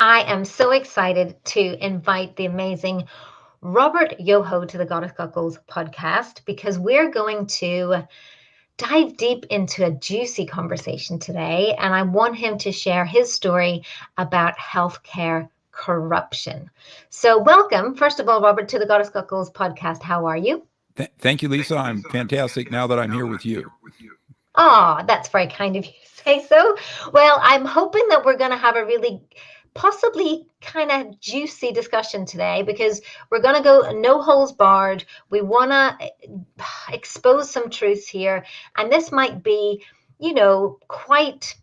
I am so excited to invite the amazing Robert Yoho to the Goddess Cockles podcast because we're going to dive deep into a juicy conversation today. And I want him to share his story about healthcare corruption. So, welcome, first of all, Robert, to the Goddess Cockles podcast. How are you? Thank you, Lisa. I'm fantastic now that I'm here with you. Oh, that's very kind of you to say so. Well, I'm hoping that we're going to have a really possibly kind of juicy discussion today because we're going to go no holes barred. We want to expose some truths here. And this might be, quite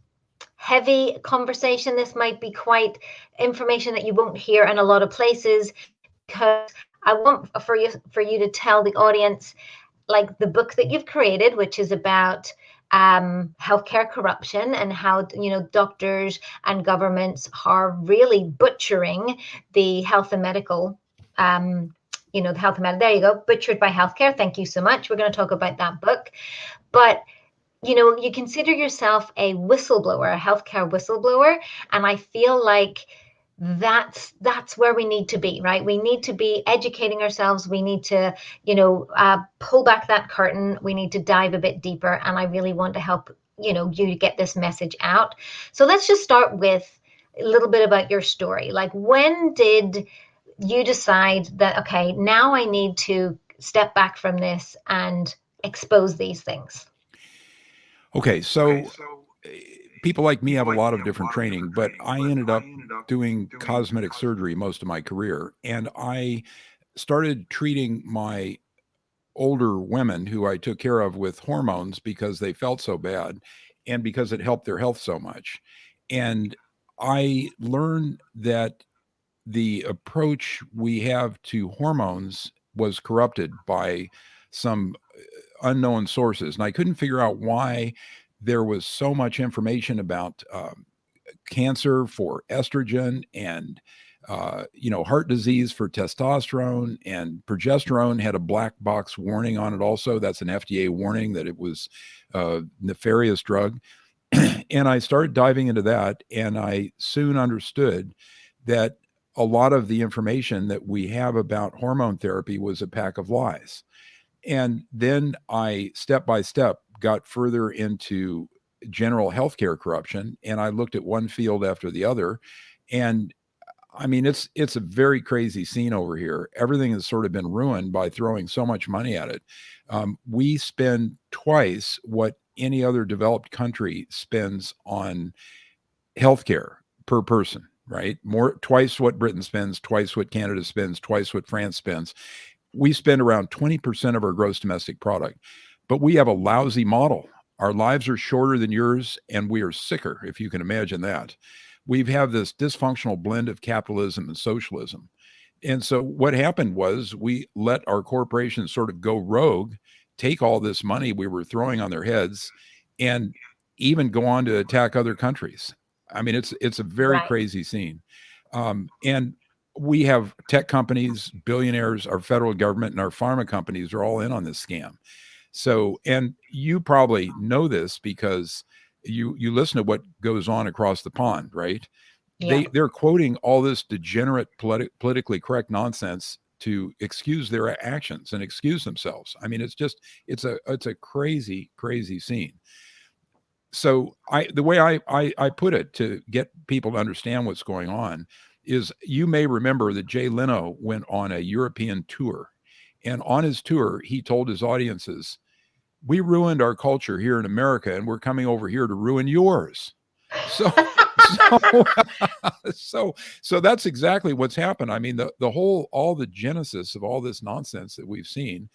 heavy conversation. This might be quite information that you won't hear in a lot of places because I want for you to tell the audience like the book that you've created, which is about healthcare corruption and how doctors and governments are really butchering the health and medical the health and medical, there you go, butchered by healthcare. Thank you so much. We're going to talk about that book. But you consider yourself a whistleblower, a healthcare whistleblower, and I feel like that's where we need to be, right? We need to be educating ourselves. We need to pull back that curtain. We need to dive a bit deeper, and I really want to help you to get this message out. So let's just start with a little bit about your story. Like, when did you decide that, okay, now I need to step back from this and expose these things? Okay, so people like me have a lot of different training, but I ended up doing cosmetic surgery most of my career. And I started treating my older women who I took care of with hormones because they felt so bad and because it helped their health so much. And I learned that the approach we have to hormones was corrupted by some unknown sources. And I couldn't figure out why there was so much information about cancer for estrogen and heart disease for testosterone, and progesterone had a black box warning on it also. That's an FDA warning that it was a nefarious drug. And I started diving into that, and I soon understood that a lot of the information that we have about hormone therapy was a pack of lies. And then I, step by step, got further into general healthcare corruption, and I looked at one field after the other. And I mean, it's a very crazy scene over here. Everything has sort of been ruined by throwing so much money at it. We spend twice what any other developed country spends on healthcare per person, right? Twice what Britain spends, twice what Canada spends, twice what France spends. We spend around 20% of our gross domestic product, but we have a lousy model. Our lives are shorter than yours, and we are sicker, if you can imagine that. We have this dysfunctional blend of capitalism and socialism. And so what happened was we let our corporations sort of go rogue, take all this money we were throwing on their heads, and even go on to attack other countries. I mean, it's a very crazy scene. And we have tech companies, billionaires, our federal government, and our pharma companies are all in on this scam. So, and you probably know this because you listen to what goes on across the pond, right? Yeah. They're quoting all this degenerate politically correct nonsense to excuse their actions and excuse themselves. I mean, it's a crazy scene. So the way I put it to get people to understand what's going on is, you may remember that Jay Leno went on a European tour, and on his tour he told his audiences, "We ruined our culture here in America, and we're coming over here to ruin yours." So so that's exactly what's happened. I mean, all the genesis of all this nonsense that we've seen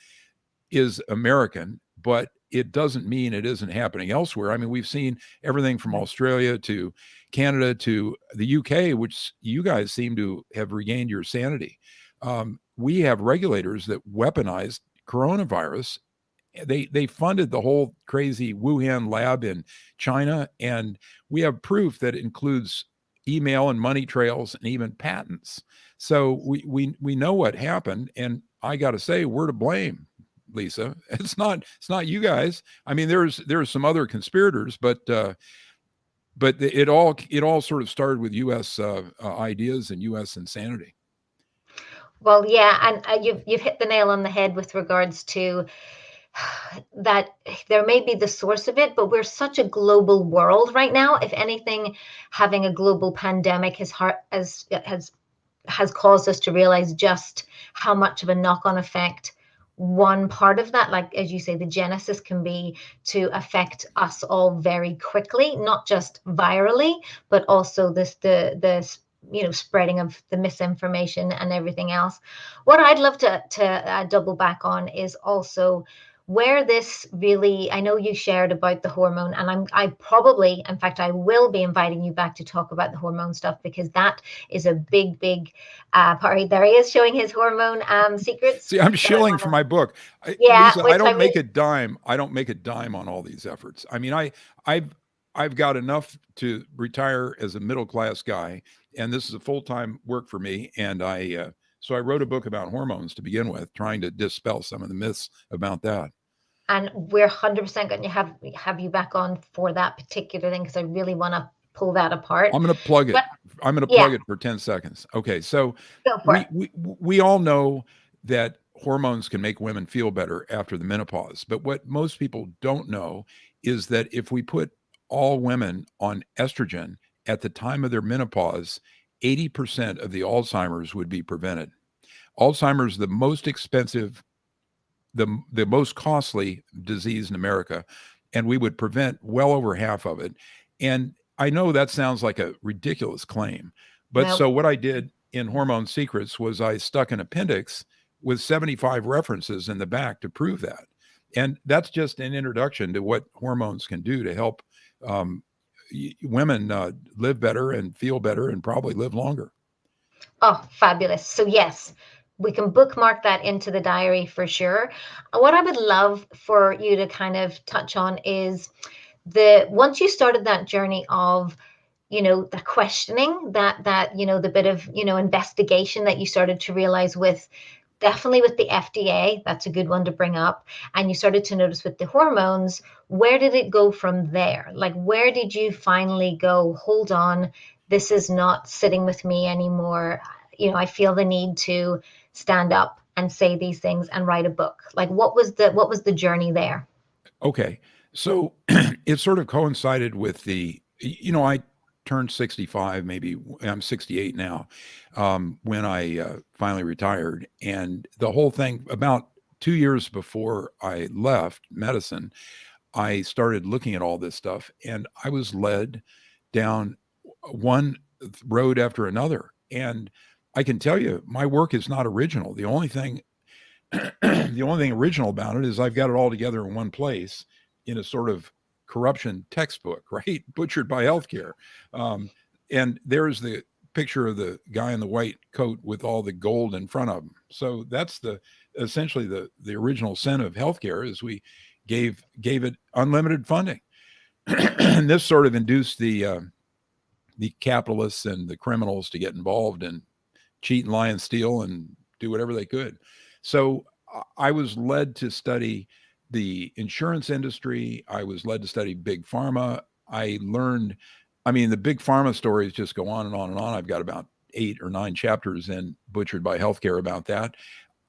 is American, but it doesn't mean it isn't happening elsewhere. I mean, we've seen everything from Australia to Canada to the UK, which you guys seem to have regained your sanity. We have regulators that weaponized coronavirus. They funded the whole crazy Wuhan lab in China, and we have proof that it includes email and money trails and even patents. So we know what happened, and I got to say, we're to blame, Lisa. It's not you guys. I mean, there's some other conspirators, but but it all sort of started with U.S. Ideas and U.S. insanity. Well, yeah, and you've hit the nail on the head with regards to that there may be the source of it, but we're such a global world right now. If anything, having a global pandemic has caused us to realize just how much of a knock-on effect one part of that, like as you say, the genesis can be to affect us all very quickly, not just virally, but also the spreading of the misinformation and everything else. What I'd love to double back on is also where this really, I know you shared about the hormone, and I probably, in fact, I will be inviting you back to talk about the hormone stuff, because that is a big part. There he is showing his hormone secrets. See, I'm shilling for my book. Yeah, Lisa, I which I don't mean, make a dime. I don't make a dime on all these efforts. I mean, I've I've got enough to retire as a middle class guy, and this is a full time work for me. And so I wrote a book about hormones to begin with, trying to dispel some of the myths about that. and we're 100% going to have you back on for that particular thing, because I really want to pull that apart. I'm going to plug it. But I'm going to yeah, plug it for 10 seconds. Okay, so go for it. we all know that hormones can make women feel better after the menopause, but what most people don't know is that if we put all women on estrogen at the time of their menopause, 80% of the Alzheimer's would be prevented. Alzheimer's is the most expensive, the most costly disease in America, and we would prevent well over half of it. And I know that sounds like a ridiculous claim, but No. so what I did in Hormone Secrets was I stuck an appendix with 75 references in the back to prove that. And that's just an introduction to what hormones can do to help women live better and feel better and probably live longer. Oh, fabulous. So yes, we can bookmark that into the diary for sure. What I would love for you to kind of touch on is the once you started that journey of the questioning, that the bit of investigation that you started to realize with, definitely with the FDA, that's a good one to bring up, and you started to notice with the hormones, where did it go from there? Like, where did you finally go, hold on, this is not sitting with me anymore? I feel the need to stand up and say these things and write a book. Like, what was the journey there? Okay. So it sort of coincided with I turned 65, maybe I'm 68 now, when I finally retired. And the whole thing, about 2 years before I left medicine, I started looking at all this stuff, and I was led down one road after another. And I can tell you, my work is not original. The only thing the only thing original about it is I've got it all together in one place in a sort of corruption textbook, right? Butchered by healthcare. Um, and there's the picture of the guy in the white coat with all the gold in front of him. So that's essentially the original sin of healthcare is we gave it unlimited funding. And this sort of induced the capitalists and the criminals to get involved and cheat and lie and steal and do whatever they could. So I was led to study the insurance industry. I was led to study big pharma. I learned, I mean, the big pharma stories just go on and on and on. I've got about 8 or 9 chapters in Butchered by Healthcare about that.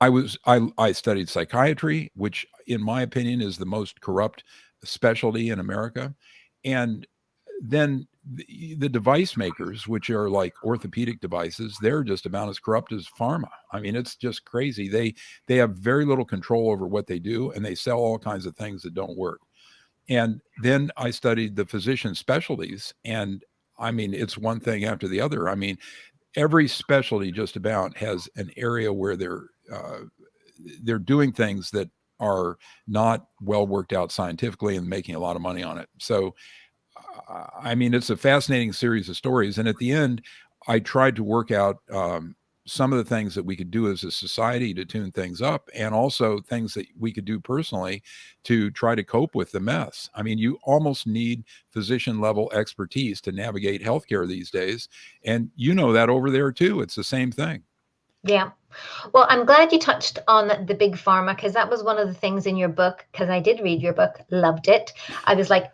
I studied psychiatry, which in my opinion is the most corrupt specialty in America. And then the device makers, which are like orthopedic devices, they're just about as corrupt as pharma. I mean, it's just crazy. They have very little control over what they do, and they sell all kinds of things that don't work. And then I studied the physician specialties, and I mean, it's one thing after the other. I mean, every specialty just about has an area where they're doing things that are not well worked out scientifically and making a lot of money on it. So I mean, it's a fascinating series of stories. And at the end, I tried to work out some of the things that we could do as a society to tune things up, and also things that we could do personally to try to cope with the mess. I mean, you almost need physician level expertise to navigate healthcare these days. And you know that over there too. It's the same thing. Yeah. Well, I'm glad you touched on the big pharma, because that was one of the things in your book, because I did read your book, loved it. I was like,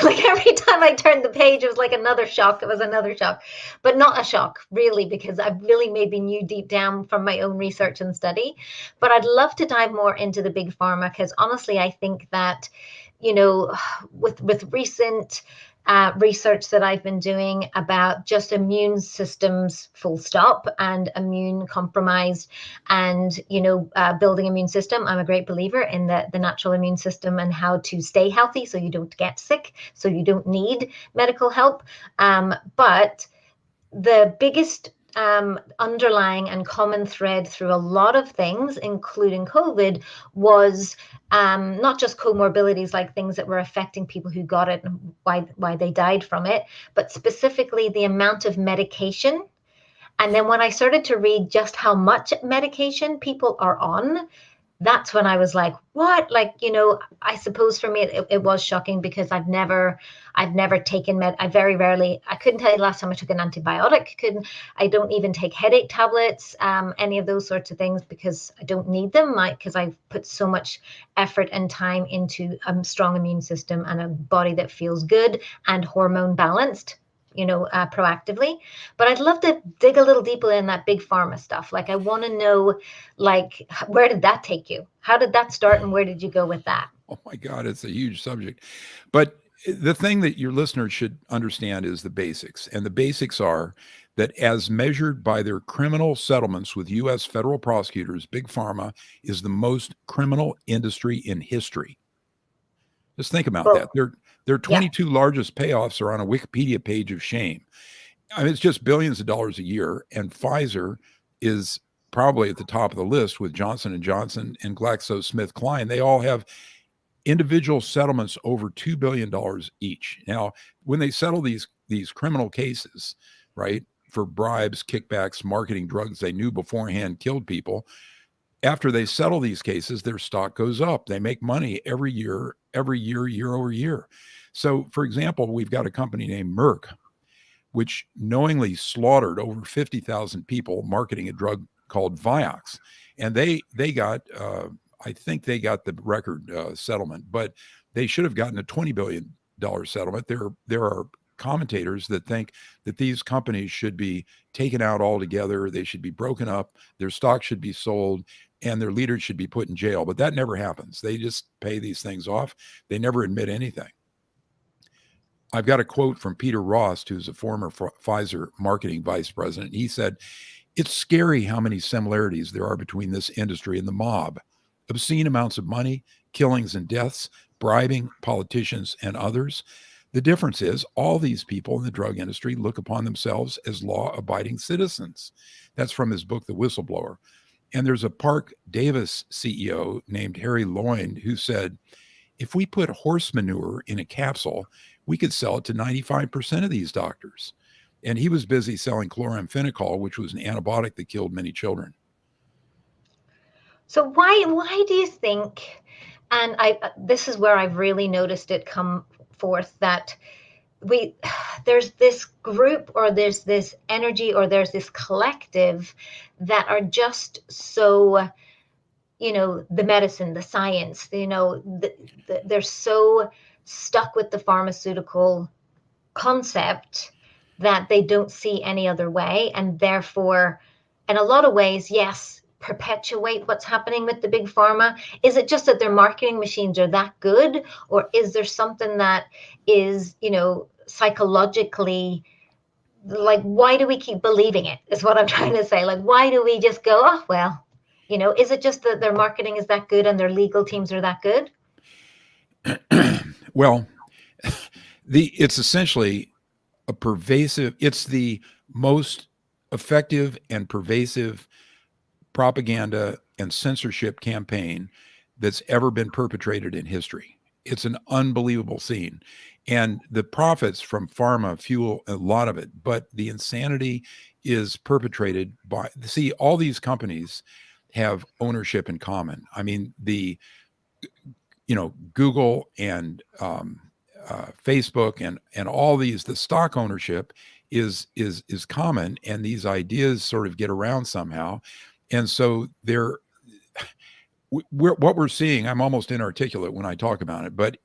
Like every time I turned the page, it was like another shock. It was another shock, but not a shock really, because I really maybe knew deep down from my own research and study. But I'd love to dive more into the big pharma, because honestly, I think that, you know, with recent research that I've been doing about just immune systems, full stop, and immune compromised, and building immune system. I'm a great believer in the natural immune system and how to stay healthy so you don't get sick, so you don't need medical help. But the biggest underlying and common thread through a lot of things, including COVID, was not just comorbidities, like things that were affecting people who got it and why they died from it, but specifically the amount of medication. And then when I started to read just how much medication people are on, that's when I was like, what? Like, I suppose for me it was shocking, because I've never taken I very rarely, I couldn't tell you the last time I took an antibiotic. I don't even take headache tablets, any of those sorts of things, because I don't need them, because I've put so much effort and time into a strong immune system and a body that feels good and hormone balanced, proactively. But I'd love to dig a little deeper in that big pharma stuff. Like, I want to know, like, where did that take you? How did that start, and where did you go with that? Oh my God, it's a huge subject. But the thing that your listeners should understand is the basics. And the basics are that, as measured by their criminal settlements with U.S. federal prosecutors, Big Pharma is the most criminal industry in history. Just think about that. Their 22 largest payoffs are on a Wikipedia page of shame. I mean, it's just billions of dollars a year. And Pfizer is probably at the top of the list, with Johnson & Johnson and GlaxoSmithKline. They all have individual settlements over $2 billion each. Now, when they settle these criminal cases, right, for bribes, kickbacks, marketing drugs they knew beforehand killed people, after they settle these cases, their stock goes up. They make money every year, year over year. So, for example, we've got a company named Merck, which knowingly slaughtered over 50,000 people marketing a drug called Vioxx. And they got, I think they got the record settlement, but they should have gotten a $20 billion settlement. There are commentators that think that these companies should be taken out altogether. They should be broken up. Their stock should be sold, and their leaders should be put in jail. But that never happens. They just pay these things off. They never admit anything. I've got a quote from Peter Rost, who's a former Pfizer marketing vice president. He said, "It's scary how many similarities there are between this industry and the mob. Obscene amounts of money, killings and deaths, bribing politicians and others. The difference is all these people in the drug industry look upon themselves as law-abiding citizens." That's from his book, The Whistleblower. And there's a Park Davis CEO named Harry Lloyd who said, "If we put horse manure in a capsule, we could sell it to 95% of these doctors." And he was busy selling chloramphenicol, which was an antibiotic that killed many children. So why do you think, and this is where I've really noticed it come forth, that there's this group, or there's this energy, or there's this collective that are just so, the medicine, the science, they're so stuck with the pharmaceutical concept that they don't see any other way, and therefore, in a lot of ways, yes, perpetuate what's happening with the big pharma. Is it just that their marketing machines are that good, or is there something that is, psychologically, like, why do we keep believing it, is what I'm trying to say. Like, why do we just go, oh, well, is it just that their marketing is that good and their legal teams are that good? Well, it's essentially it's the most effective and pervasive propaganda and censorship campaign that's ever been perpetrated in history. It's an unbelievable scene. And the profits from pharma fuel a lot of it, but the insanity is perpetrated by, see, all these companies have ownership in common. I mean, Google and Facebook and all these, the stock ownership is common, and these ideas sort of get around somehow. And so what we're seeing, I'm almost inarticulate when I talk about it, but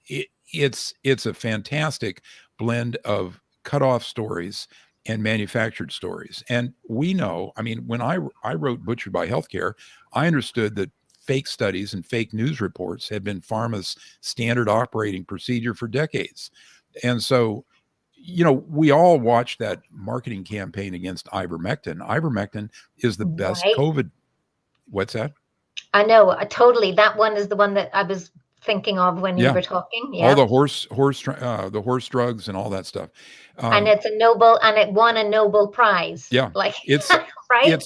it's a fantastic blend of cut off stories and manufactured stories. And we know, I mean, when I wrote Butchered by Healthcare, I understood that fake studies and fake news reports had been pharma's standard operating procedure for decades. And so, we all watched that marketing campaign against ivermectin. Ivermectin is the best Right. COVID. What's that? I know, totally. That one is the one that I was thinking of when you Yeah, were talking. all Yeah. the the horse drugs and all that stuff. And Um, it's a Nobel, and it won a Nobel Prize. yeah, Like, it's right?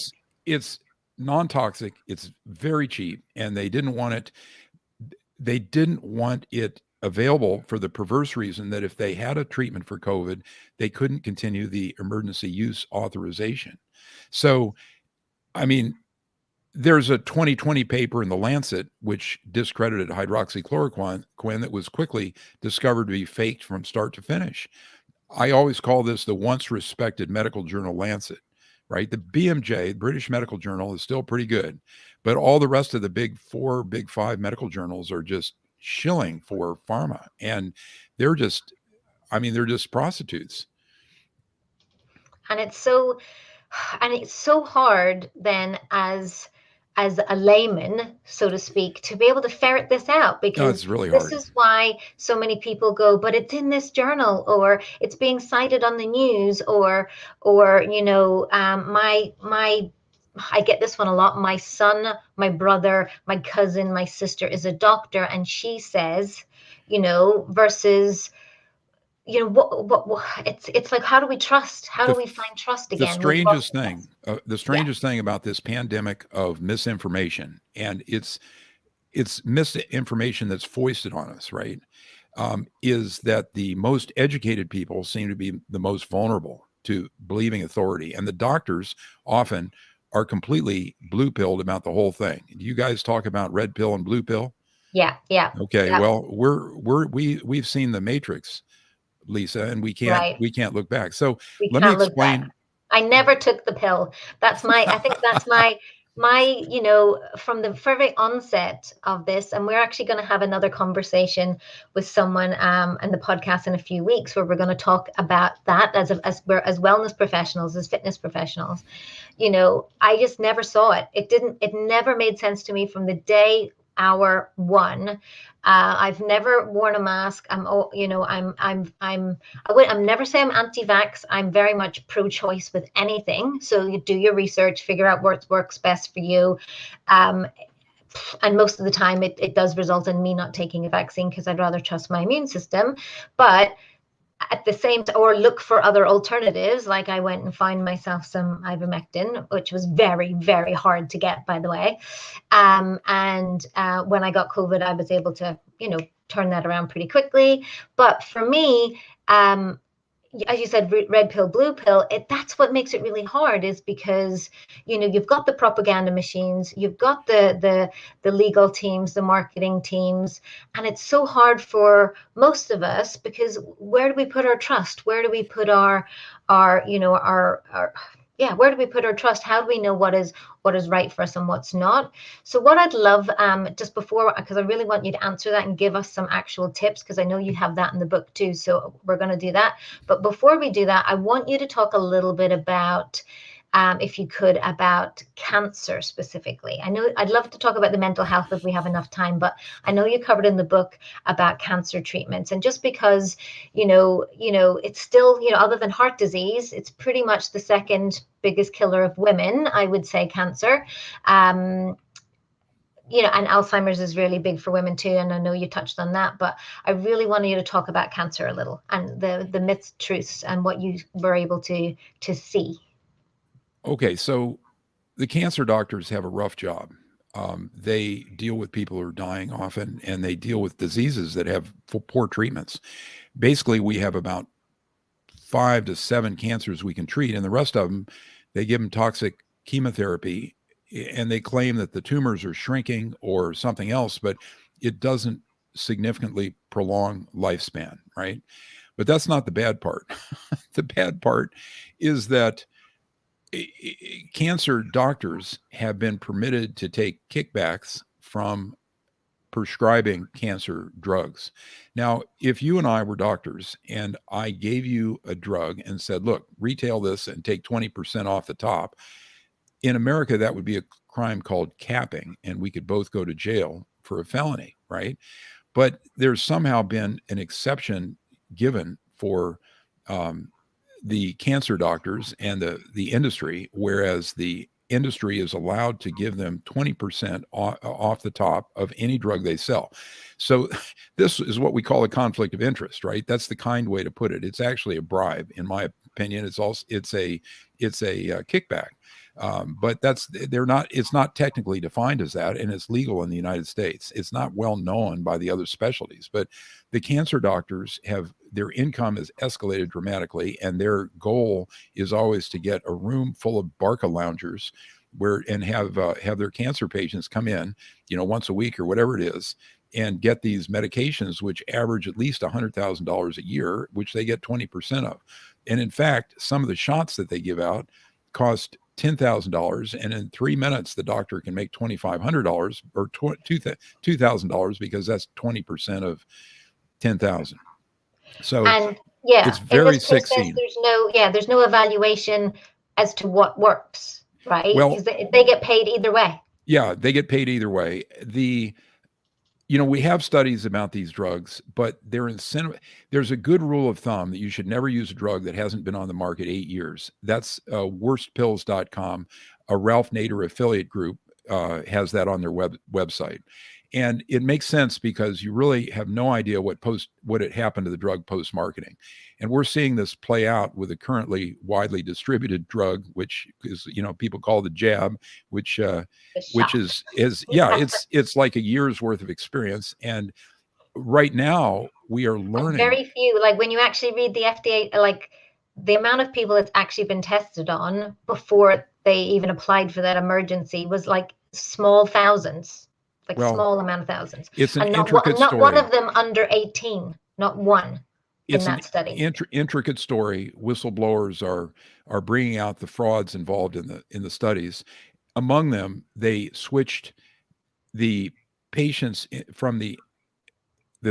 it's non-toxic. It's very cheap, and they didn't want it. They didn't want it available for the perverse reason that if they had a treatment for COVID, they couldn't continue the emergency use authorization. So, I mean, there's a 2020 paper in the Lancet which discredited hydroxychloroquine that was quickly discovered to be faked from start to finish. I always call this the once respected medical journal Lancet, right? The BMJ, British Medical Journal, is still pretty good, but all the rest of the big four, big five medical journals are just shilling for pharma. And they're just, they're just prostitutes. And it's so hard then as a layman, so to speak, to be able to ferret this out, No, because it's really this hard. is why so many people go, but it's in this journal, or it's being cited on the news, or my I get this one a lot. My son, my brother, my cousin, my sister is a doctor, and she says, versus, what it's like, how do we trust? How do The we find trust the again with strangest thing, hospitals? the Yeah. strangest thing about this pandemic of misinformation, and it's misinformation that's foisted on us, right? Is that the most educated people seem to be the most vulnerable to believing authority, and the doctors often are completely blue pilled about the whole thing. Do you guys talk about red pill and blue pill? Yeah, yeah, Okay, yeah. well, we've seen the Matrix, Lisa, and Right. we can't look back. So We let me can't look back. explain. I never took the pill. I think that's from the very onset of this, and we're actually going to have another conversation with someone in the podcast in a few weeks, where we're going to talk about that as we're as wellness professionals, as fitness professionals. I just never saw it. It never made sense to me from the day hour one. I've never worn a mask. I'm never say I'm anti-vax. I'm very much pro-choice with anything. So you do your research, figure out what works best for you. Um, and most of the time it does result in me not taking a vaccine, because I'd rather trust my immune system. But at the same time, or look for other alternatives. Like, I went and found myself some ivermectin, which was very, very hard to get, by the way. And when I got COVID, I was able to, turn that around pretty quickly. But for me, as you said, red pill, blue pill, that's what makes it really hard, is because, you've got the propaganda machines, you've got the legal teams, the marketing teams, and it's so hard for most of us, because where do we put our trust? Where do we put our yeah, where do we put our trust? How do we know what is right for us and what's not? So what I'd love, just before, because I really want you to answer that and give us some actual tips, because I know you have that in the book too. So we're going to do that. But before we do that, I want you to talk a little bit about, if you could, about cancer specifically. I know I'd love to talk about the mental health if we have enough time, but I know you covered in the book about cancer treatments. And just because, it's still, other than heart disease, it's pretty much the second biggest killer of women, I would say, cancer. And Alzheimer's is really big for women too. And I know you touched on that, but I really wanted you to talk about cancer a little, and the myths, truths, and what you were able to see. Okay, so the cancer doctors have a rough job. They deal with people who are dying often, and they deal with diseases that have poor treatments. Basically, we have about 5 to 7 cancers we can treat, and the rest of them, they give them toxic chemotherapy, and they claim that the tumors are shrinking or something else, but it doesn't significantly prolong lifespan, right? But that's not the bad part. The bad part is that cancer doctors have been permitted to take kickbacks from prescribing cancer drugs. Now, if you and I were doctors and I gave you a drug and said, look, retail this and take 20% off the top, in America, that would be a crime called capping, and we could both go to jail for a felony, right? But there's somehow been an exception given for the cancer doctors and the industry, whereas the industry is allowed to give them 20% off the top of any drug they sell. So this is what we call a conflict of interest, right? That's the kind way to put it. It's actually a bribe, in my opinion. It's a kickback. But it's not technically defined as that, and it's legal in the United States. It's not well known by the other specialties, but the cancer doctors their income has escalated dramatically, and their goal is always to get a room full of Barca loungers and have their cancer patients come in, once a week or whatever it is, and get these medications, which average at least $100,000 a year, which they get 20% of. And in fact, some of the shots that they give out cost $10,000, and in 3 minutes the doctor can make $2,500 or $2,000 because that's 20% of 10,000. So and yeah, it's very sick process, scene. there's no evaluation as to what works, right? Well, because they get paid either way. Yeah, they get paid either way. We have studies about these drugs, but there's a good rule of thumb that you should never use a drug that hasn't been on the market 8 years. That's worstpills.com. A Ralph Nader affiliate group has that on their website. And it makes sense because you really have no idea what had happened to the drug post-marketing. And we're seeing this play out with a currently widely distributed drug, which is, people call the jab, which is it's like a year's worth of experience. And right now we are learning. Very few, like when you actually read the FDA, like the amount of people it's actually been tested on before they even applied for that emergency was like small thousands. Small amount of thousands. It's an not one of them under 18, not one in that study. Intricate story. Whistleblowers are bringing out the frauds involved in the studies. Among them, they switched the patients from the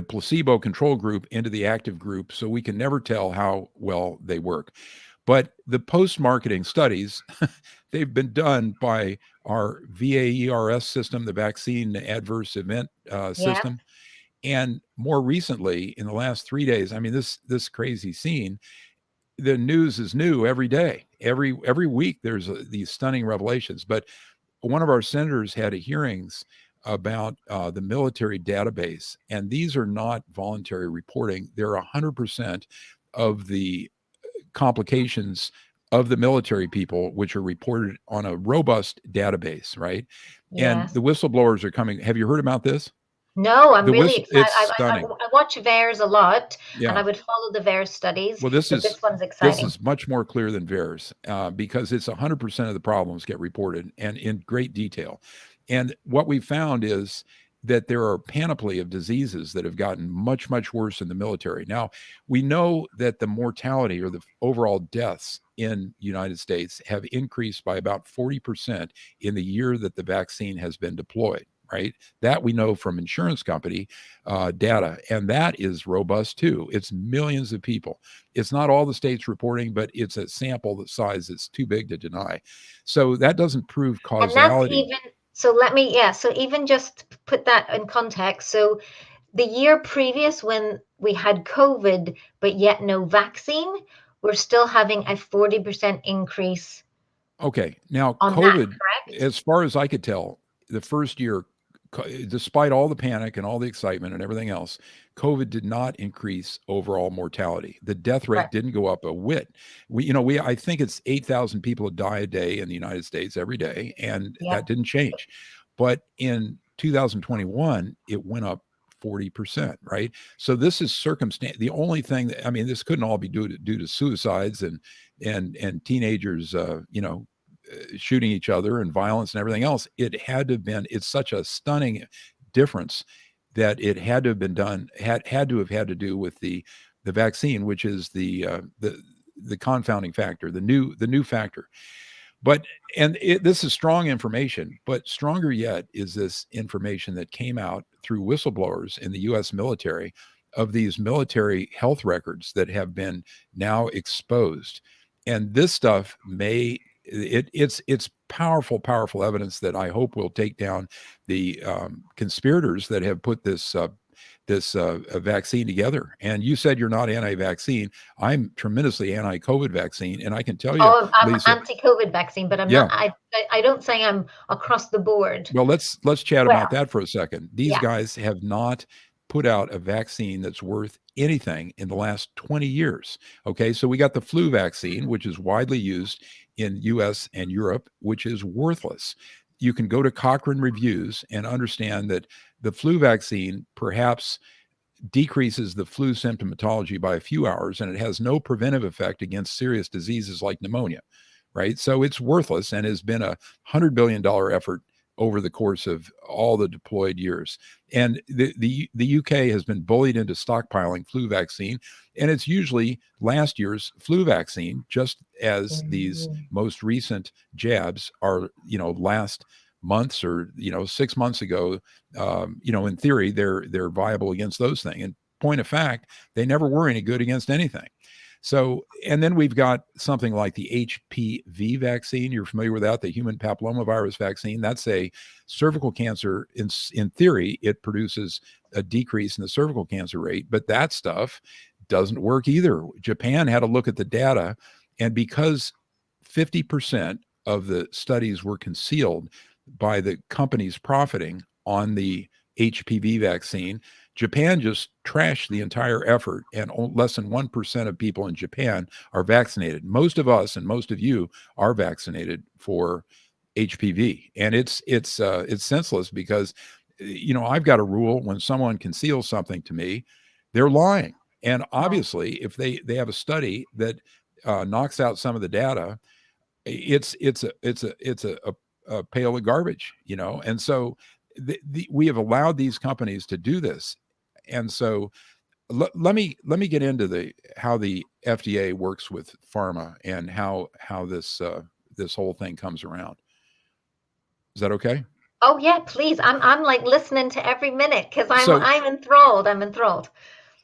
placebo control group into the active group, so we can never tell how well they work. But the post-marketing studies, they've been done by our VAERS system, the vaccine adverse event system. And more recently, in the last 3 days, I mean, this crazy scene, the news is new every day. Every week, there's these stunning revelations. But one of our senators had hearings about the military database, and these are not voluntary reporting. They're 100% of the complications of the military people, which are reported on a robust database, right? Yes. And the whistleblowers are coming. Have you heard about this? No, I'm really excited. It's stunning. I watch VAERS a lot, and I would follow the VAERS studies. Well, this one's exciting. This is much more clear than VAERS because it's 100% of the problems get reported and in great detail. And what we found is that there are a panoply of diseases that have gotten much, much worse in the military. Now, we know that the mortality or the overall deaths in the United States have increased by about 40% in the year that the vaccine has been deployed, right? That we know from insurance company data, and that is robust too. It's millions of people. It's not all the states reporting, but it's a sample size that's too big to deny. So that doesn't prove causality. And that's so even just put that in context. So the year previous when we had COVID, but yet no vaccine, we're still having a 40% increase. Okay. Now, COVID, as far as I could tell, the first year, despite all the panic and all the excitement and everything else, COVID did not increase overall mortality. The death rate didn't go up a whit. I think it's 8,000 people die a day in the United States every day, and that didn't change. But in 2021, it went up 40%, right? So this is circumstance. The only thing that, this couldn't all be due to suicides and teenagers, shooting each other and violence and everything else. It had to have been, it's such a stunning difference that it had to have been done, had to have had to do with the vaccine, which is the confounding factor, the new factor. But, this is strong information, but stronger yet is this information that came out through whistleblowers in the U.S. military of these military health records that have been now exposed. And this stuff it's powerful evidence that I hope will take down the conspirators that have put this vaccine together. And you said you're not anti-vaccine. I'm tremendously anti-COVID vaccine, and I can tell you, Oh, I'm Lisa, anti-COVID vaccine, but I'm yeah. not. I don't say I'm across the board. Well, let's chat Well, about that for a second. These yeah. guys have not put out a vaccine that's worth anything in the last 20 years. Okay, so we got the flu vaccine, which is widely used in US and Europe, which is worthless. You can go to Cochrane Reviews and understand that the flu vaccine perhaps decreases the flu symptomatology by a few hours, and it has no preventive effect against serious diseases like pneumonia, right? So it's worthless and has been $100 billion effort over the course of all the deployed years. And the UK has been bullied into stockpiling flu vaccine, and it's usually last year's flu vaccine, just as these most recent jabs are, last months or 6 months ago. In theory, they're viable against those things. And point of fact, they never were any good against anything. So, and then we've got something like the HPV vaccine. You're familiar with that, the human papillomavirus vaccine. That's a cervical cancer. In theory, it produces a decrease in the cervical cancer rate, but that stuff doesn't work either. Japan had a look at the data, and because 50% of the studies were concealed by the companies profiting on the HPV vaccine, Japan just trashed the entire effort, and less than 1% of people in Japan are vaccinated. Most of us and most of you are vaccinated for HPV, and it's senseless because I've got a rule: when someone conceals something to me, they're lying. And obviously, if they have a study that knocks out some of the data, it's a pail of garbage, and so we have allowed these companies to do this. And so let me get into how the FDA works with pharma and how this whole thing comes around. Is that okay? Oh yeah, please. I'm like listening to every minute because I'm enthralled. I'm enthralled.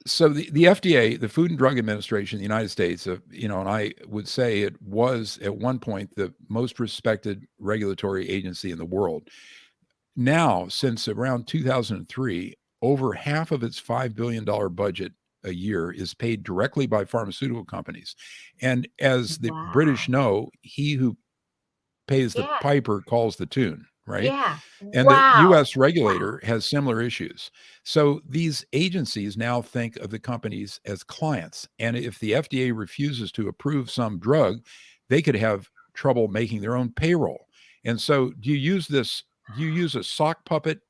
So the FDA, the Food and Drug Administration in the United States, and I would say it was at one point the most respected regulatory agency in the world. Now, since around 2003, over half of its $5 billion budget a year is paid directly by pharmaceutical companies. And as the British know, he who pays the piper calls the tune, right? Yeah. And the U.S. regulator has similar issues. So these agencies now think of the companies as clients. And if the FDA refuses to approve some drug, they could have trouble making their own payroll. And so do you use a sock puppet,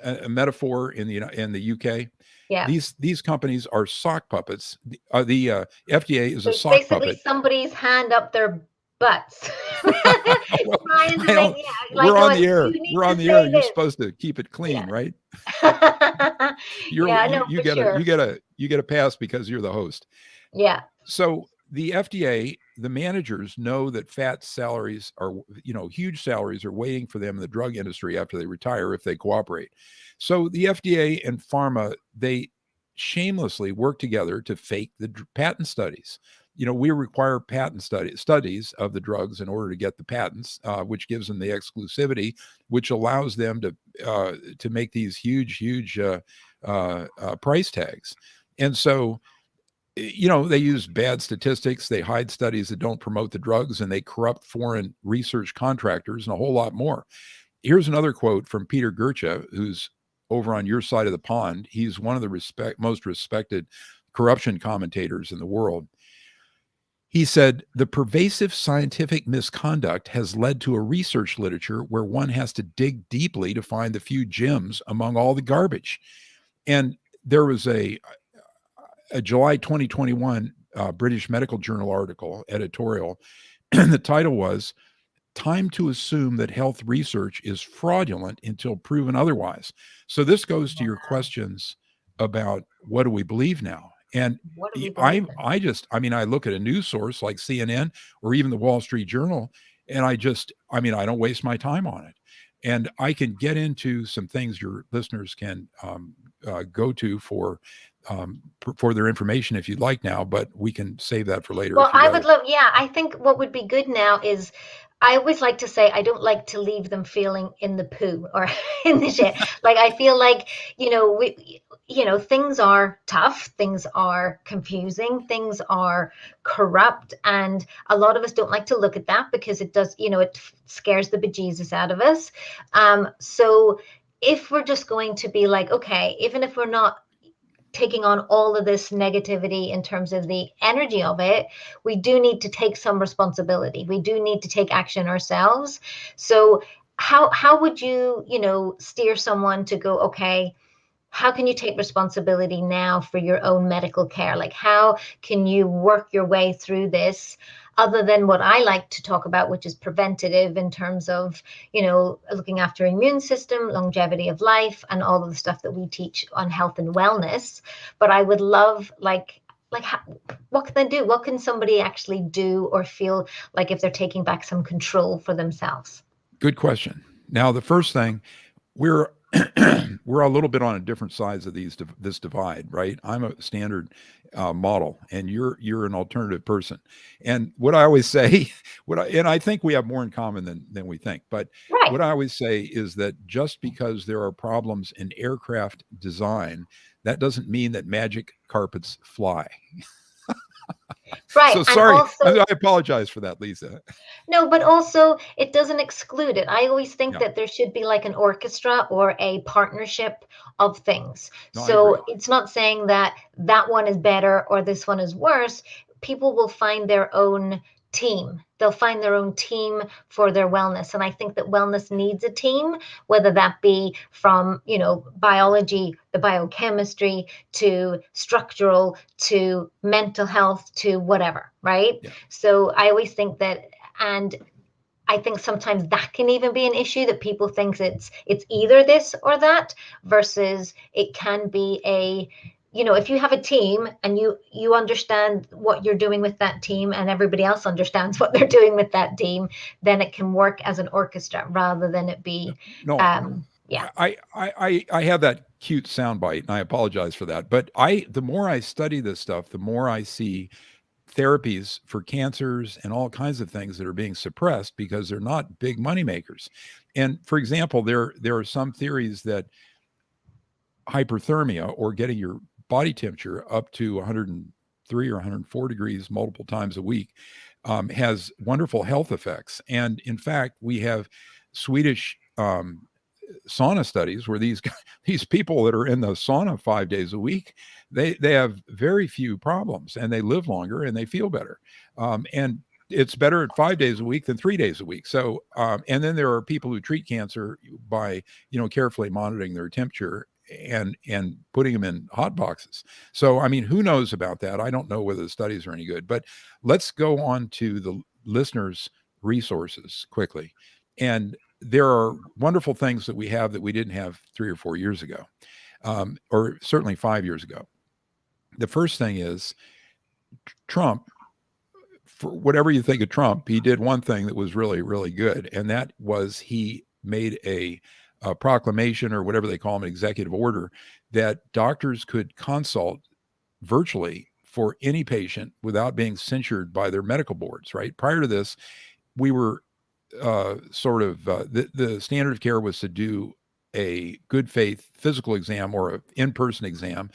a metaphor in the UK? Yeah. These companies are sock puppets. The FDA is a sock basically puppet. Somebody's hand up their butts. Well, we're on the air. We're on the air. You're supposed to keep it clean, right? You get a pass because you're the host. Yeah. So the FDA, the managers know that fat salaries are, huge salaries are waiting for them in the drug industry after they retire if they cooperate. So the FDA and pharma, they shamelessly work together to fake the patent studies. We require patent studies of the drugs in order to get the patents, which gives them the exclusivity, which allows them to make these huge price tags. And so, they use bad statistics, they hide studies that don't promote the drugs, and they corrupt foreign research contractors and a whole lot more. Here's another quote from Peter Gercha, who's over on your side of the pond. He's one of the most respected corruption commentators in the world. He said, "The pervasive scientific misconduct has led to a research literature where one has to dig deeply to find the few gems among all the garbage." And there was a July 2021 British Medical Journal article, editorial, and the title was "Time to Assume That Health Research is Fraudulent Until Proven Otherwise." So this goes to your questions about what do we believe now? And I look at a news source like CNN or even the Wall Street Journal, and I don't waste my time on it. And I can get into some things your listeners can go to for their information if you'd like now, but we can save that for later Well, if you'd I would rather. love, yeah, I think what would be good now is I always like to say I don't like to leave them feeling in the poo or in the shit. Like I feel like, things are tough, things are confusing, things are corrupt, and a lot of us don't like to look at that because it does, it scares the bejesus out of us. So if we're just going to be like, okay, even if we're not taking on all of this negativity in terms of the energy of it, we do need to take some responsibility. We do need to take action ourselves. So how would you, steer someone to go, okay, how can you take responsibility now for your own medical care? Like, how can you work your way through this other than what I like to talk about, which is preventative in terms of, looking after immune system, longevity of life, and all of the stuff that we teach on health and wellness. But I would love, what can they do? What can somebody actually do or feel like if they're taking back some control for themselves? Good question. Now, the first thing, we're we're a little bit on a different sides of this divide, right? I'm a standard model, and you're an alternative person. And what I always say, and I think we have more in common than we think. But Right. what I always say is that just because there are problems in aircraft design, that doesn't mean that magic carpets fly. Right. So And sorry, also, I apologize for that, Lisa. no, but also it doesn't exclude it. I always think Yeah, that there should be like an orchestra or a partnership of things. no, I agree. So it's not saying that that one is better or this one is worse. People will find their own team. They'll find their own team for their wellness. And I think that wellness needs a team, whether that be from, biology, the biochemistry, to structural, to mental health, to whatever, right? Yeah. So I always think that, and I think sometimes that can even be an issue, that people think it's either this or that, versus it can be if you have a team and you understand what you're doing with that team and everybody else understands what they're doing with that team, then it can work as an orchestra rather than it Yeah. be No, yeah. I have that cute soundbite, and I apologize for that. But the more I study this stuff, the more I see therapies for cancers and all kinds of things that are being suppressed because they're not big money makers. And for example, there are some theories that hyperthermia, or getting your body temperature up to 103 or 104 degrees multiple times a week, has wonderful health effects. And in fact, we have Swedish sauna studies where these people that are in the sauna 5 days a week, they have very few problems, and they live longer and they feel better. And it's better at 5 days a week than 3 days a week. So, and then there are people who treat cancer by carefully monitoring their temperature and putting them in hot boxes. So, I mean, who knows about that? I don't know whether the studies are any good. But let's go on to the listeners' resources quickly. And there are wonderful things that we have that we didn't have 3 or 4 years ago, or certainly 5 years ago. The first thing is Trump. For whatever you think of Trump, he did one thing that was really, really good, and that was he made a proclamation, or whatever they call them, an executive order, that doctors could consult virtually for any patient without being censured by their medical boards. Right prior to this, we were the standard of care was to do a good faith physical exam or an in-person exam,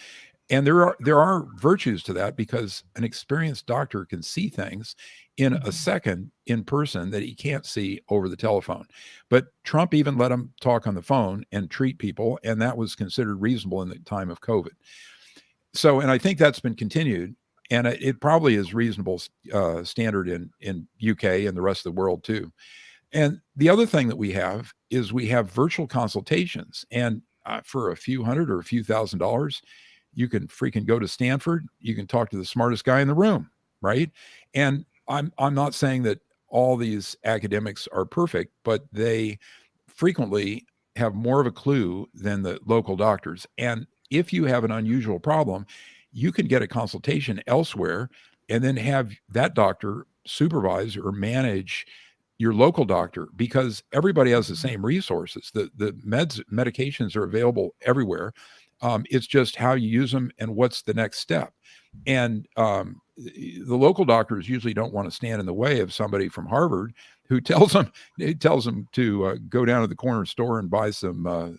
and there are virtues to that, because an experienced doctor can see things in a second in person that he can't see over the telephone. But Trump even let him talk on the phone and treat people, and that was considered reasonable in the time of COVID. So, and I think that's been continued, and it probably is reasonable standard in UK and the rest of the world too. And the other thing that we have is we have virtual consultations. And for a few hundred or a few $1,000s, you can freaking go to Stanford. You can talk to the smartest guy in the room, right? And I'm not saying that all these academics are perfect, but they frequently have more of a clue than the local doctors. And if you have an unusual problem, you can get a consultation elsewhere and then have that doctor supervise or manage your local doctor, because everybody has the same resources. The medications are available everywhere. It's just how you use them and what's the next step. And the local doctors usually don't want to stand in the way of somebody from Harvard who tells them to go down to the corner store and buy some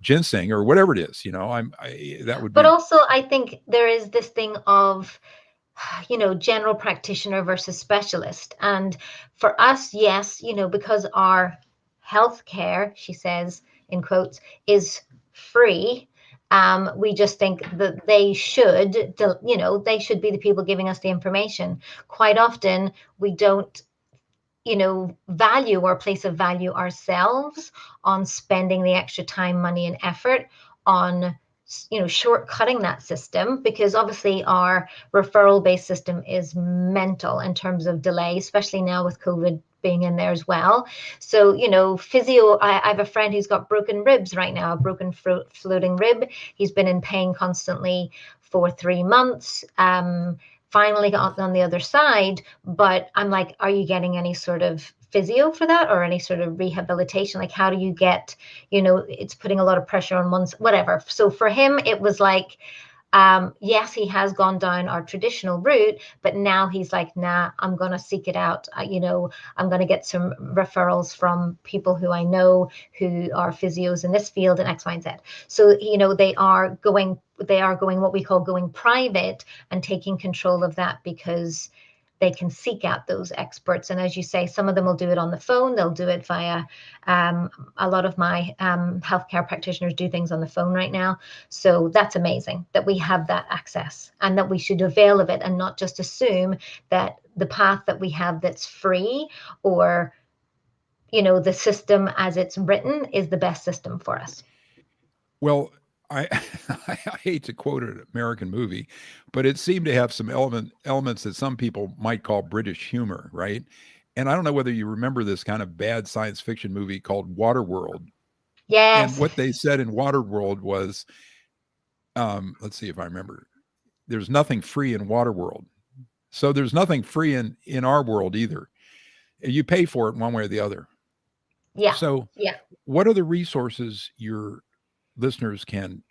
ginseng or whatever it is. That would But be. also, I think there is this thing of, general practitioner versus specialist. And for us, yes, because our healthcare, she says in quotes, is free. We just think that they should be the people giving us the information. Quite often, we don't value or place a value ourselves on spending the extra time, money, and effort on shortcutting that system, because obviously our referral based system is mental in terms of delay, especially now with COVID being in there as well. So physio, I have a friend who's got broken ribs right now, a broken floating rib. He's been in pain constantly for 3 months. Finally got on the other side, but I'm like, are you getting any sort of physio for that, or any sort of rehabilitation? Like, how do you get, it's putting a lot of pressure on one's whatever. So for him, it was like, yes, he has gone down our traditional route, but now he's like, nah, I'm going to seek it out. I'm going to get some referrals from people who I know who are physios in this field and X, Y, and Z. So, they are going what we call going private and taking control of that, because they can seek out those experts. And as you say, some of them will do it on the phone. They'll do it via, a lot of my healthcare practitioners do things on the phone right now. So that's amazing that we have that access, and that we should avail of it, and not just assume that the path that we have that's free, or, the system as it's written is the best system for us. Well, I I hate to quote an American movie, but it seemed to have some elements that some people might call British humor, right? And I don't know whether you remember this kind of bad science fiction movie called Waterworld. And Yes. what they said in Waterworld was, let's see if I remember. There's nothing free in Waterworld, so there's nothing free in our world either. You pay for it one way or the other. Yeah. So, Yeah. what are the resources your listeners can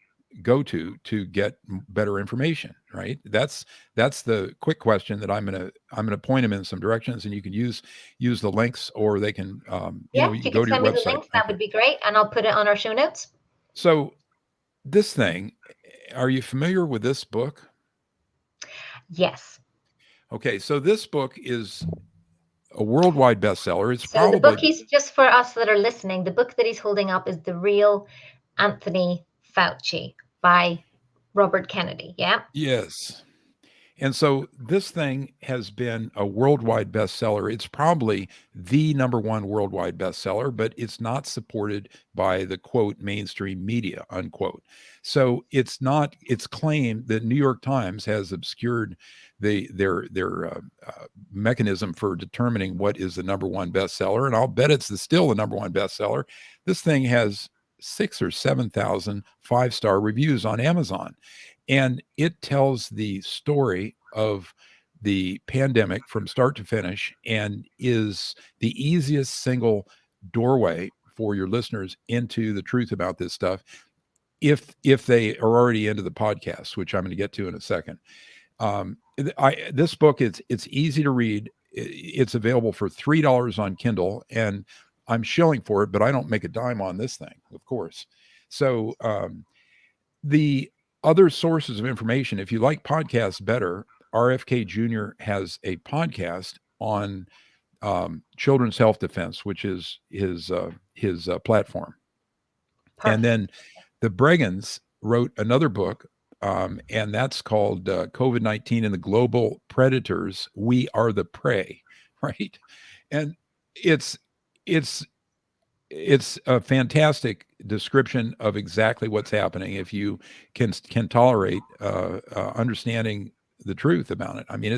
go to get better information? Right. That's the quick question that I'm gonna point them in some directions, and you can use the links, or they can Yeah. you If can you go could to your send me the website. links, that would be great. And I'll put it on our show notes. So this thing, are you familiar with this book? Yes. Okay, so this book is a worldwide bestseller. It's So the probably. book, he's just for us that are listening, the book that he's holding up is The Real Anthony Fauci by Robert Kennedy. Yeah. Yes. And so this thing has been a worldwide bestseller. It's probably the number one worldwide bestseller, but it's not supported by the quote mainstream media, unquote. So it's not. It's claimed that New York Times has obscured their mechanism for determining what is the number one bestseller, and I'll bet it's still the number one bestseller. This thing has 6,000 or 7,000 5-star reviews on Amazon. And it tells the story of the pandemic from start to finish, and is the easiest single doorway for your listeners into the truth about this stuff, if they are already into the podcast, which I'm going to get to in a second. This book, it's easy to read. It's available for $3 on Kindle, and I'm shilling for it, but I don't make a dime on this thing, of course. So the other sources of information, if you like podcasts better, RFK Jr. has a podcast on children's health defense, which is his platform. Perfect. And then the Bregans wrote another book, and that's called COVID-19 and the Global Predators. We Are the Prey, right? And it's a fantastic description of exactly what's happening if you can tolerate understanding the truth about it. I mean,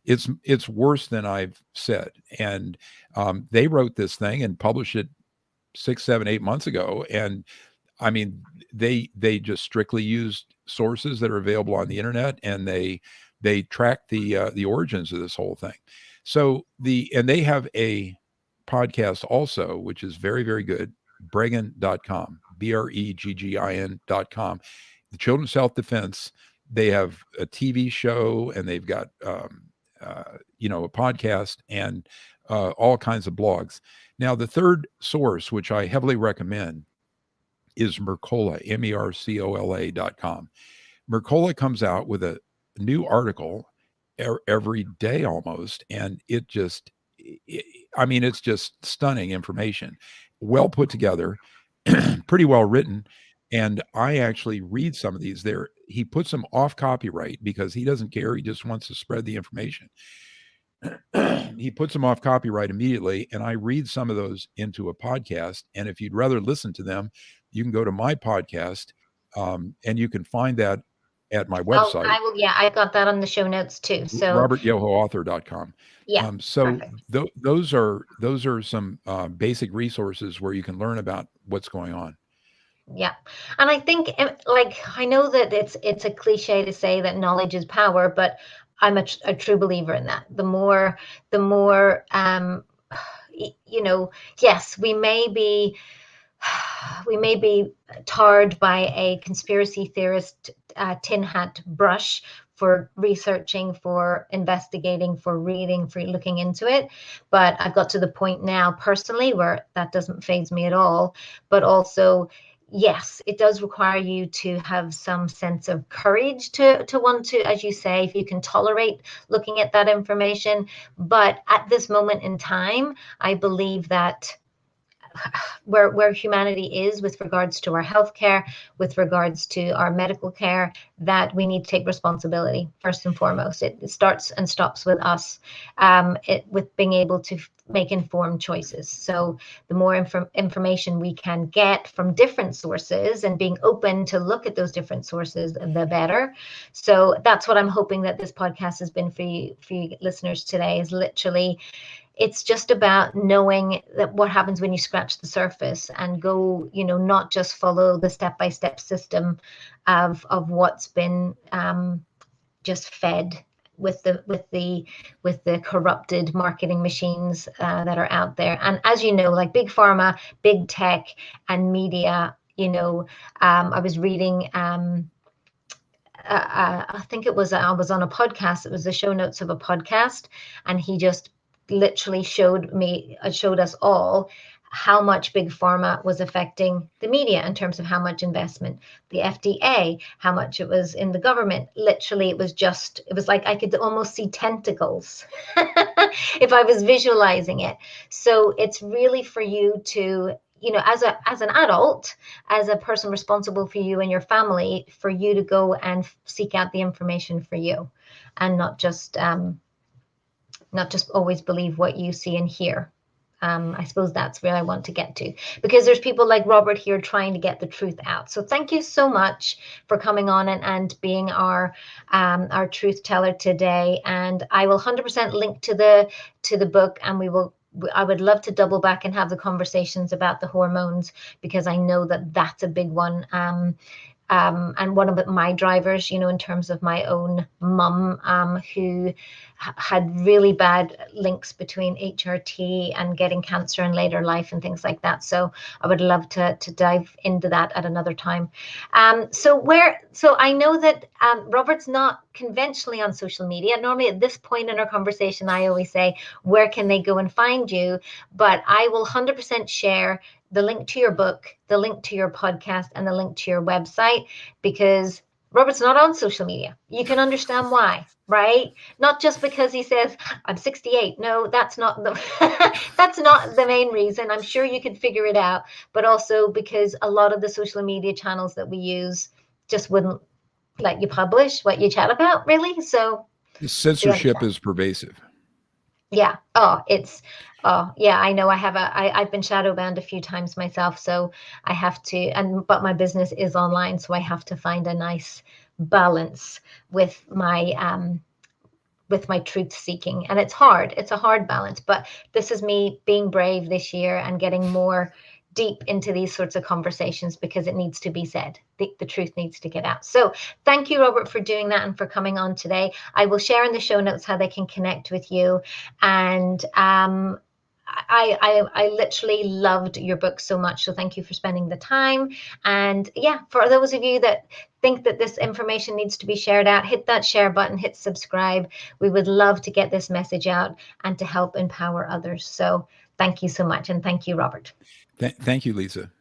it's worse than I've said. And they wrote this thing and published it 6, 7, 8 months ago. And I mean, they just strictly used sources that are available on the internet, and they track the origins of this whole thing. So they have a podcast also, which is very, very good, breggin.com, breggin.com. The Children's Self Defense, they have a TV show, and they've got, a podcast, and all kinds of blogs. Now, the third source, which I heavily recommend, is Mercola, mercola.com. Mercola comes out with a new article every day almost, and it's just stunning information, well put together, pretty well written. And I actually read some of these. There, he puts them off copyright because he doesn't care. He just wants to spread the information. He puts them off copyright immediately, and I read some of those into a podcast. And if you'd rather listen to them, you can go to my podcast, and you can find that at my website. Oh, I will. Yeah, I've got that on the show notes too. So RobertYohoAuthor.com. Yeah. So those are some basic resources where you can learn about what's going on. Yeah. And I think, like, I know that it's a cliche to say that knowledge is power, but I'm a true believer in that. The more, yes, we may be tarred by a conspiracy theorist tin hat brush for researching, for investigating, for reading, for looking into it. But I've got to the point now personally where that doesn't faze me at all. But also, yes, it does require you to have some sense of courage to want to, as you say, if you can tolerate looking at that information. But at this moment in time, I believe that where humanity is with regards to our healthcare, with regards to our medical care, that we need to take responsibility first and foremost. It starts and stops with us, with being able to make informed choices. So the more information we can get from different sources and being open to look at those different sources, the better. So that's what I'm hoping that this podcast has been for you listeners today, is literally, it's just about knowing that what happens when you scratch the surface and go, not just follow the step-by-step system of what's been just fed with the corrupted marketing machines that are out there. And as you know, like big pharma, big tech, and media, I was reading, I think I was on a podcast. It was the show notes of a podcast, and he just literally showed us all how much big pharma was affecting the media in terms of how much investment, the FDA, how much it was in the government. Literally, it was like I could almost see tentacles if I was visualizing it. So it's really for you to, as an adult, as a person responsible for you and your family, for you to go and seek out the information for you, and not just always believe what you see and hear. I suppose that's where I want to get to, because there's people like Robert here trying to get the truth out. So thank you so much for coming on and being our truth teller today. And I will 100% link to the book, and I would love to double back and have the conversations about the hormones, because I know that that's a big one. And one of my drivers, in terms of my own mum, who had really bad links between HRT and getting cancer in later life and things like that. So I would love to dive into that at another time. So I know that Robert's not conventionally on social media. Normally at this point in our conversation, I always say, where can they go and find you? But I will 100% share the link to your book, the link to your podcast, and the link to your website, because Robert's not on social media. You can understand why, right? Not just because he says, I'm 68. No, that's not that's not the main reason. I'm sure you could figure it out, but also because a lot of the social media channels that we use just wouldn't let you publish what you chat about, really. So censorship is pervasive. Yeah. Yeah, I know. I've been shadow banned a few times myself, so I have to, but my business is online, so I have to find a nice balance with my truth seeking. And it's hard. It's a hard balance, but this is me being brave this year and getting more deep into these sorts of conversations, because it needs to be said. The truth needs to get out. So thank you, Robert, for doing that and for coming on today. I will share in the show notes how they can connect with you. And I literally loved your book so much. So thank you for spending the time. And yeah, for those of you that think that this information needs to be shared out, hit that share button, hit subscribe. We would love to get this message out and to help empower others. So thank you so much. And thank you, Robert. Thank you, Lisa.